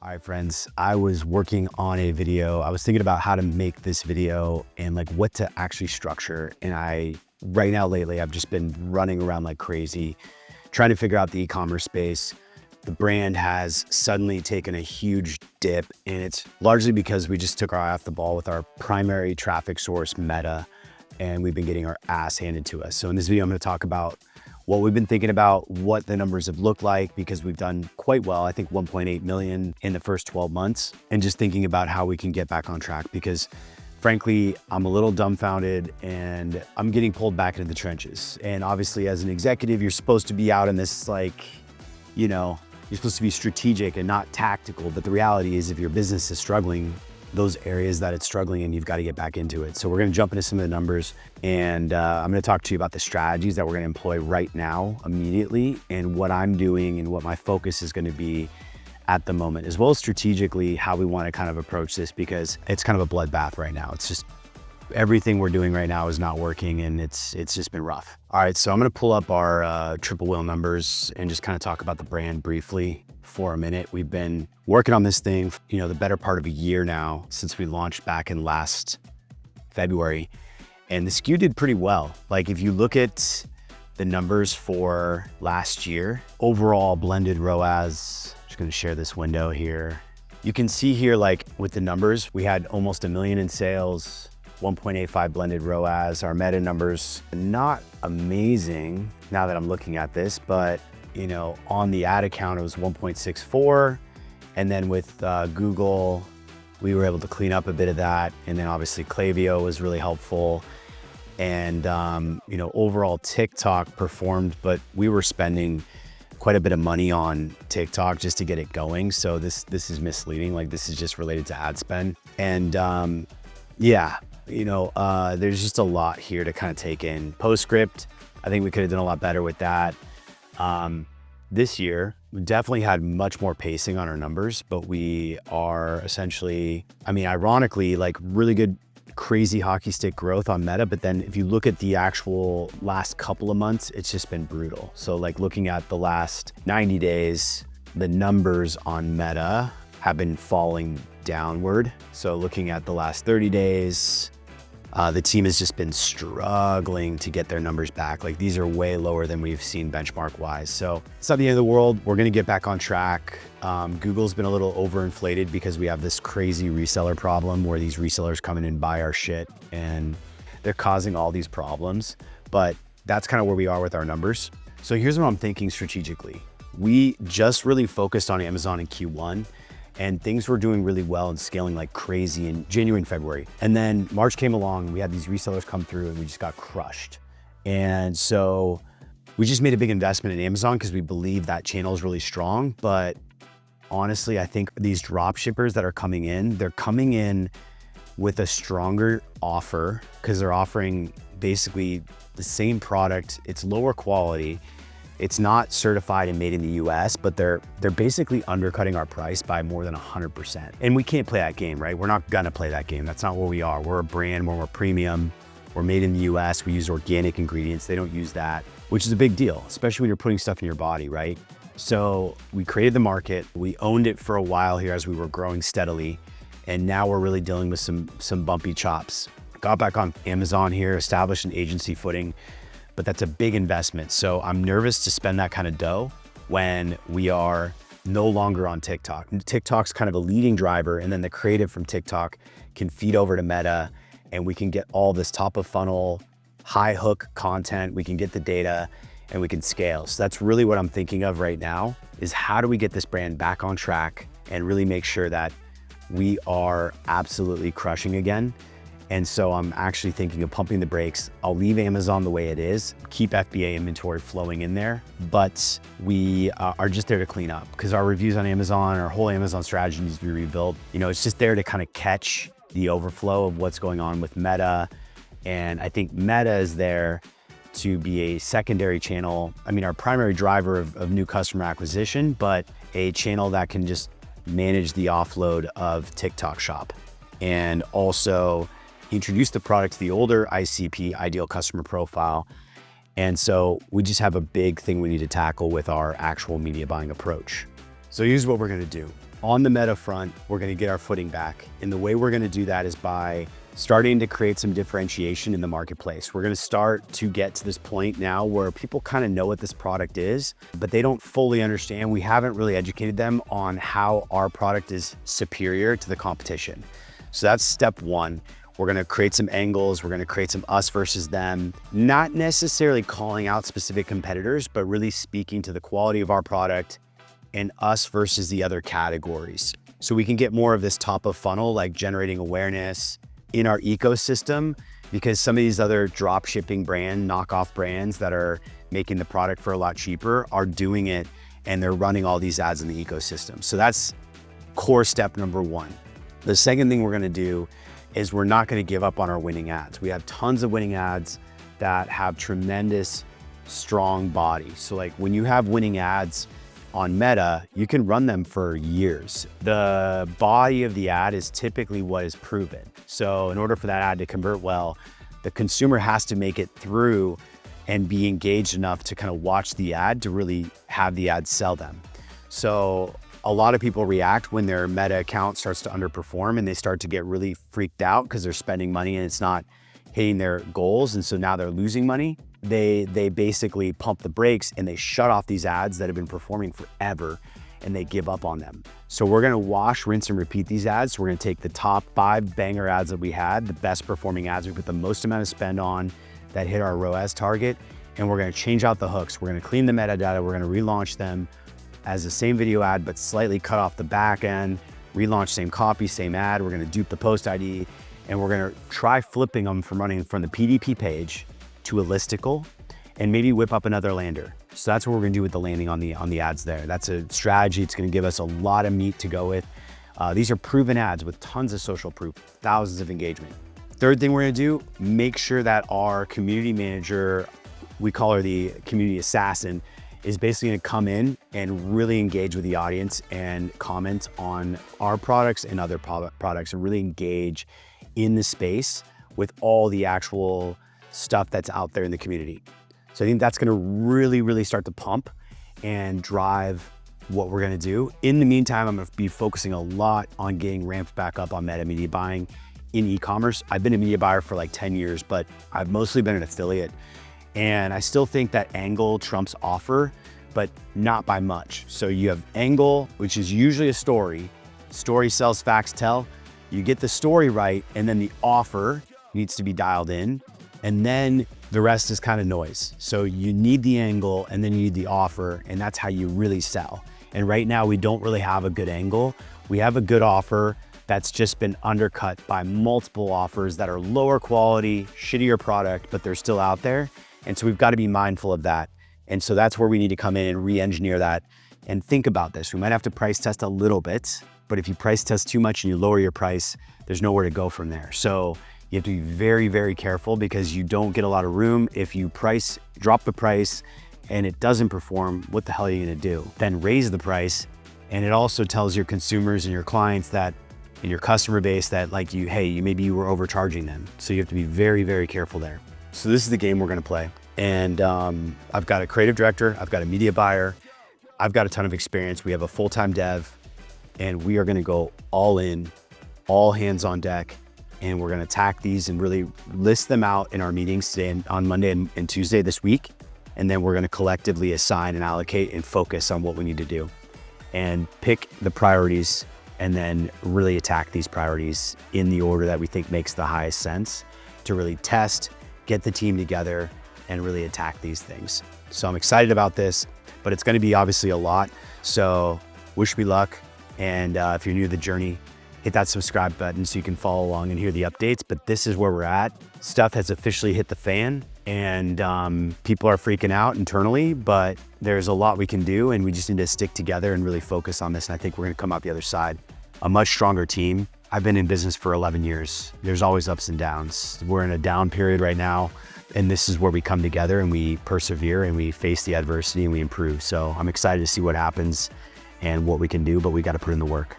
All right, friends, I was working on a video. I was thinking about how to make this video and like what to actually structure. And right now lately, I've just been running around like crazy, trying to figure out the e-commerce space. The brand has suddenly taken a huge dip, and it's largely because we just took our eye off the ball with our primary traffic source, Meta, and we've been getting our ass handed to us. So in this video, I'm gonna talk about what we've been thinking about, what the numbers have looked like, because we've done quite well. I think 1.8 million in the first 12 months, and just thinking about how we can get back on track, because frankly, I'm a little dumbfounded and I'm getting pulled back into the trenches. And obviously as an executive, you're supposed to be out in this like, you're supposed to be strategic and not tactical. But the reality is if your business is struggling, those areas that it's struggling in, you've got to get back into it. So we're going to jump into some of the numbers, and I'm going to talk to you about the strategies that we're going to employ right now, immediately, and what I'm doing and what my focus is going to be at the moment, as well as strategically how we want to kind of approach this, because it's kind of a bloodbath right now. It's just everything we're doing right now is not working, and it's just been rough. All right, so I'm going to pull up our triple whale numbers and just kind of talk about the brand briefly for a minute. We've been working on this thing, the better part of a year now, since we launched back in last February, and the SKU did pretty well. Like if you look at the numbers for last year, overall blended ROAS, just going to share this window here. You can see here, like with the numbers, we had almost $1 million in sales, 1.85 blended ROAS. Our Meta numbers, not amazing now that I'm looking at this, but on the ad account, it was 1.64. And then with Google, we were able to clean up a bit of that. And then obviously Klaviyo was really helpful. And, overall TikTok performed, but we were spending quite a bit of money on TikTok just to get it going. So this is misleading. Like this is just related to ad spend. And there's just a lot here to kind of take in. Postscript, I think we could have done a lot better with that. This year, we definitely had much more pacing on our numbers, but we are essentially, ironically, like really good, crazy hockey stick growth on Meta. But then if you look at the actual last couple of months, it's just been brutal. So like looking at the last 90 days, the numbers on Meta have been falling downward. So looking at the last 30 days, the team has just been struggling to get their numbers back. Like these are way lower than we've seen benchmark wise. So it's not the end of the world. We're gonna get back on track. Google's been a little overinflated because we have this crazy reseller problem where these resellers come in and buy our shit, and they're causing all these problems. But that's kind of where we are with our numbers. So here's what I'm thinking strategically. We just really focused on Amazon in Q1, and things were doing really well and scaling like crazy in January and February. And then March came along, we had these resellers come through and we just got crushed. And so we just made a big investment in Amazon because we believe that channel is really strong. But honestly, I think these drop shippers that are coming in, they're coming in with a stronger offer because they're offering basically the same product. It's lower quality. It's not certified and made in the US, but they're basically undercutting our price by more than 100%. And we can't play that game, right? We're not gonna play that game. That's not what we are. We're a brand, we're premium. We're made in the US. We use organic ingredients. They don't use that, which is a big deal, especially when you're putting stuff in your body, right? So we created the market. We owned it for a while here as we were growing steadily. And now we're really dealing with some bumpy chops. Got back on Amazon here, established an agency footing, but that's a big investment. So I'm nervous to spend that kind of dough when we are no longer on TikTok. TikTok's kind of a leading driver, and then the creative from TikTok can feed over to Meta, and we can get all this top of funnel, high hook content, we can get the data, and we can scale. So that's really what I'm thinking of right now, is how do we get this brand back on track and really make sure that we are absolutely crushing again. And so I'm actually thinking of pumping the brakes. I'll leave Amazon the way it is, keep FBA inventory flowing in there, but we are just there to clean up because our reviews on Amazon, our whole Amazon strategy needs to be rebuilt. It's just there to kind of catch the overflow of what's going on with Meta. And I think Meta is there to be a secondary channel. Our primary driver of new customer acquisition, but a channel that can just manage the offload of TikTok shop. And also introduce the product to the older ICP, ideal customer profile, And so we just have a big thing we need to tackle with our actual media buying approach. So here's what we're gonna do. On the Meta front, we're gonna get our footing back. And the way we're gonna do that is by starting to create some differentiation in the marketplace. We're gonna start to get to this point now where people kind of know what this product is, but they don't fully understand. We haven't really educated them on how our product is superior to the competition. So that's step one. We're gonna create some angles. We're gonna create some us versus them, not necessarily calling out specific competitors, but really speaking to the quality of our product and us versus the other categories. So we can get more of this top of funnel, like generating awareness in our ecosystem, because some of these other drop shipping brand, knockoff brands that are making the product for a lot cheaper are doing it and they're running all these ads in the ecosystem. So that's core step number one. The second thing we're gonna do is we're not gonna give up on our winning ads. We have tons of winning ads that have tremendous, strong body. So like when you have winning ads on Meta, you can run them for years. The body of the ad is typically what is proven. So in order for that ad to convert well, the consumer has to make it through and be engaged enough to kind of watch the ad to really have the ad sell them. So a lot of people react when their Meta account starts to underperform and they start to get really freaked out because they're spending money and it's not hitting their goals. And so now they're losing money. They basically pump the brakes and they shut off these ads that have been performing forever and they give up on them. So we're gonna wash, rinse, and repeat these ads. So we're gonna take the top 5 banger ads that we had, the best performing ads we put the most amount of spend on that hit our ROAS target, and we're gonna change out the hooks. We're gonna clean the metadata, we're gonna relaunch them as the same video ad, but slightly cut off the back end, relaunch same copy, same ad. We're gonna dupe the post ID, and we're gonna try flipping them from running from the PDP page to a listicle, and maybe whip up another lander. So that's what we're gonna do with the landing on the ads there. That's a strategy. It's gonna give us a lot of meat to go with. These are proven ads with tons of social proof, thousands of engagement. Third thing we're gonna do, make sure that our community manager, we call her the community assassin, is basically gonna come in and really engage with the audience and comment on our products and other products and really engage in the space with all the actual stuff that's out there in the community. So I think that's gonna really, really start to pump and drive what we're gonna do. In the meantime, I'm gonna be focusing a lot on getting ramped back up on meta media buying in e-commerce. I've been a media buyer for like 10 years, but I've mostly been an affiliate. And I still think that angle trumps offer, but not by much. So you have angle, which is usually a story. Story sells, facts tell. You get the story right, and then the offer needs to be dialed in. And then the rest is kind of noise. So you need the angle and then you need the offer, and that's how you really sell. And right now we don't really have a good angle. We have a good offer that's just been undercut by multiple offers that are lower quality, shittier product, but they're still out there. And so we've got to be mindful of that. And so that's where we need to come in and re-engineer that and think about this. We might have to price test a little bit, but if you price test too much and you lower your price, there's nowhere to go from there. So you have to be very, very careful because you don't get a lot of room. If you drop the price and it doesn't perform, what the hell are you gonna do? Then raise the price. And it also tells your consumers and your clients that, and your customer base that maybe you were overcharging them. So you have to be very, very careful there. So this is the game we're gonna play. And I've got a creative director, I've got a media buyer, I've got a ton of experience. We have a full-time dev, and we are gonna go all in, all hands on deck. And we're gonna attack these and really list them out in our meetings today and on Monday and Tuesday this week. And then we're gonna collectively assign and allocate and focus on what we need to do and pick the priorities and then really attack these priorities in the order that we think makes the highest sense to really test, get the team together, and really attack these things. So I'm excited about this, but it's gonna be obviously a lot. So wish me luck. And if you're new to the journey, hit that subscribe button so you can follow along and hear the updates. But this is where we're at. Stuff has officially hit the fan, and people are freaking out internally, but there's a lot we can do, and we just need to stick together and really focus on this. And I think we're gonna come out the other side a much stronger team. I've been in business for 11 years. There's always ups and downs. We're in a down period right now, and this is where we come together and we persevere and we face the adversity and we improve. So I'm excited to see what happens and what we can do, but we got to put in the work.